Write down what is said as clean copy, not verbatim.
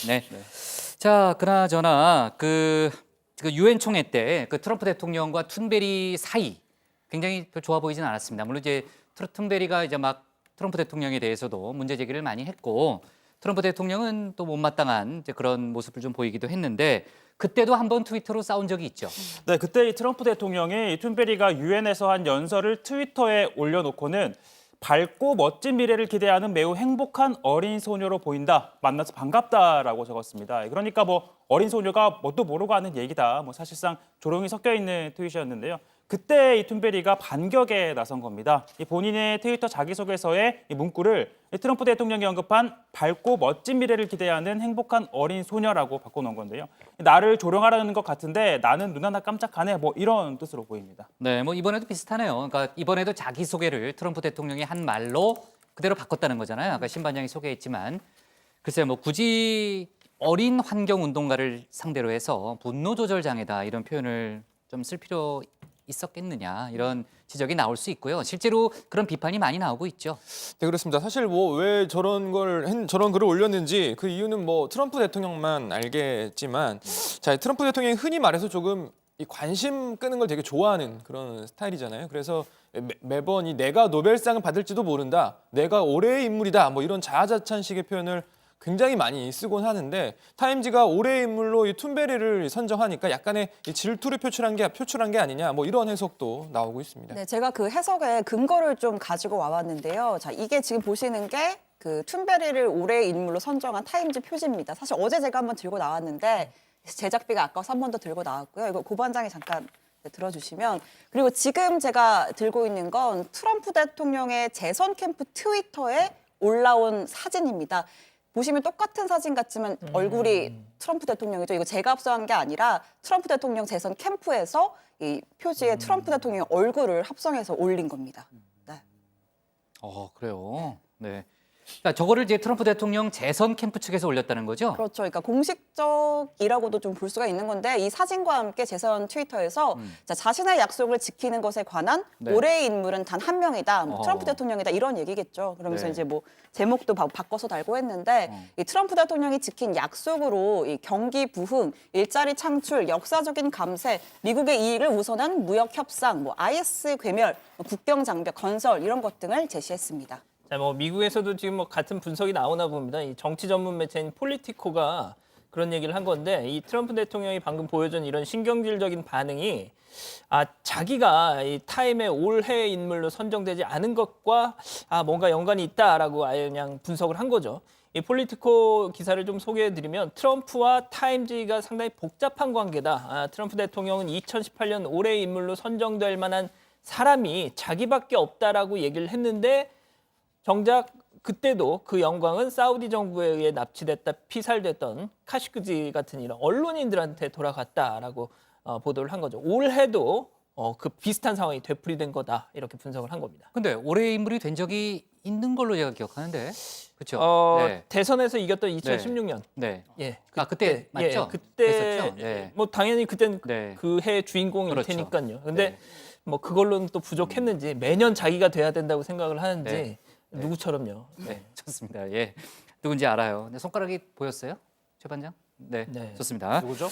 네. 자, 그나저나 그 유엔 총회 때 그 트럼프 대통령과 툰베리 사이 굉장히 별 좋아 보이진 않았습니다. 물론 이제 툰베리가 이제 막 트럼프 대통령에 대해서도 문제 제기를 많이 했고 트럼프 대통령은 또 못마땅한 이제 그런 모습을 좀 보이기도 했는데 그때도 한번 트위터로 싸운 적이 있죠. 네, 그때 이 트럼프 대통령이 이 툰베리가 유엔에서 한 연설을 트위터에 올려놓고는 밝고 멋진 미래를 기대하는 매우 행복한 어린 소녀로 보인다. 만나서 반갑다라고 적었습니다. 그러니까 뭐 어린 소녀가 뭣도 모르고 하는 얘기다. 뭐 사실상 조롱이 섞여 있는 트윗이었는데요. 그때 이 툰베리가 반격에 나선 겁니다. 이 본인의 트위터 자기소개서에 이 문구를 이 트럼프 대통령이 언급한 밝고 멋진 미래를 기대하는 행복한 어린 소녀라고 바꿔놓은 건데요. 나를 조롱하라는 것 같은데 나는 눈 하나 깜짝하네. 뭐 이런 뜻으로 보입니다. 네, 뭐 이번에도 비슷하네요. 그러니까 이번에도 자기 소개를 트럼프 대통령이 한 말로 그대로 바꿨다는 거잖아요. 아까 신반장이 소개했지만 글쎄요, 뭐 굳이 어린 환경 운동가를 상대로 해서 분노 조절 장애다 이런 표현을 좀 쓸 필요 있었겠느냐 이런 지적이 나올 수 있고요. 실제로 그런 비판이 많이 나오고 있죠. 네, 그렇습니다. 사실 뭐 왜 저런 글을 올렸는지 그 이유는 뭐 트럼프 대통령만 알겠지만 자, 트럼프 대통령이 흔히 말해서 조금 이 관심 끄는 걸 되게 좋아하는 그런 스타일이잖아요. 그래서 매번 이 내가 노벨상을 받을지도 모른다, 내가 올해의 인물이다, 뭐 이런 자아자찬식의 표현을 굉장히 많이 쓰곤 하는데 타임지가 올해의 인물로 이 툰베리를 선정하니까 약간의 이 질투를 표출한 게 아니냐, 뭐 이런 해석도 나오고 있습니다. 네, 제가 그 해석에 근거를 좀 가지고 와봤는데요. 자, 이게 지금 보시는 게 그 툰베리를 올해의 인물로 선정한 타임지 표지입니다. 사실 어제 제가 한번 들고 나왔는데 제작비가 아까워서 한 번 더 들고 나왔고요. 이거 고반장이 잠깐 들어주시면, 그리고 지금 제가 들고 있는 건 트럼프 대통령의 재선 캠프 트위터에 올라온 사진입니다. 보시면 똑같은 사진 같지만 얼굴이 트럼프 대통령이죠. 이거 제가 합성한 게 아니라 트럼프 대통령 재선 캠프에서 이 표지에 트럼프 대통령의 얼굴을 합성해서 올린 겁니다. 네. 그래요. 네. 그러니까 저거를 이제 트럼프 대통령 재선 캠프 측에서 올렸다는 거죠? 그렇죠. 그러니까 공식적이라고도 좀 볼 수가 있는 건데 이 사진과 함께 재선 트위터에서 자, 자신의 약속을 지키는 것에 관한 네. 올해의 인물은 단 한 명이다. 뭐 어허. 트럼프 대통령이다. 이런 얘기겠죠. 그러면서 네. 이제 뭐 제목도 바꿔서 달고 했는데 이 트럼프 대통령이 지킨 약속으로 이 경기 부흥, 일자리 창출, 역사적인 감세, 미국의 이익을 우선한 무역 협상, 뭐 IS 괴멸, 국경 장벽 건설 이런 것 등을 제시했습니다. 자, 뭐 미국에서도 지금 뭐 같은 분석이 나오나 봅니다. 이 정치 전문 매체인 폴리티코가 그런 얘기를 한 건데 이 트럼프 대통령이 방금 보여준 이런 신경질적인 반응이 자기가 이 타임의 올해 인물로 선정되지 않은 것과 뭔가 연관이 있다라고 아예 그냥 분석을 한 거죠. 이 폴리티코 기사를 좀 소개해드리면 트럼프와 타임지가 상당히 복잡한 관계다. 트럼프 대통령은 2018년 올해의 인물로 선정될 만한 사람이 자기밖에 없다라고 얘기를 했는데 정작 그때도 그 영광은 사우디 정부에 의해 납치됐다 피살됐던 카시크지 같은 이런 언론인들한테 돌아갔다라고 보도를 한 거죠. 올해도 그 비슷한 상황이 되풀이된 거다 이렇게 분석을 한 겁니다. 근데 올해의 인물이 된 적이 있는 걸로 제가 기억하는데. 그렇죠? 네. 대선에서 이겼던 2016년. 네. 예. 그때 맞죠? 예, 그때 됐었죠? 네. 뭐 당연히 그때는 네. 그 해 주인공일 그렇죠. 테니까요. 근데 네. 뭐 그걸로는 또 부족했는지 매년 자기가 돼야 된다고 생각을 하는지 네. 누구처럼요. 네, 좋습니다. 예, 누군지 알아요. 근데 손가락이 보였어요, 최 반장? 네, 네. 좋습니다. 누구죠?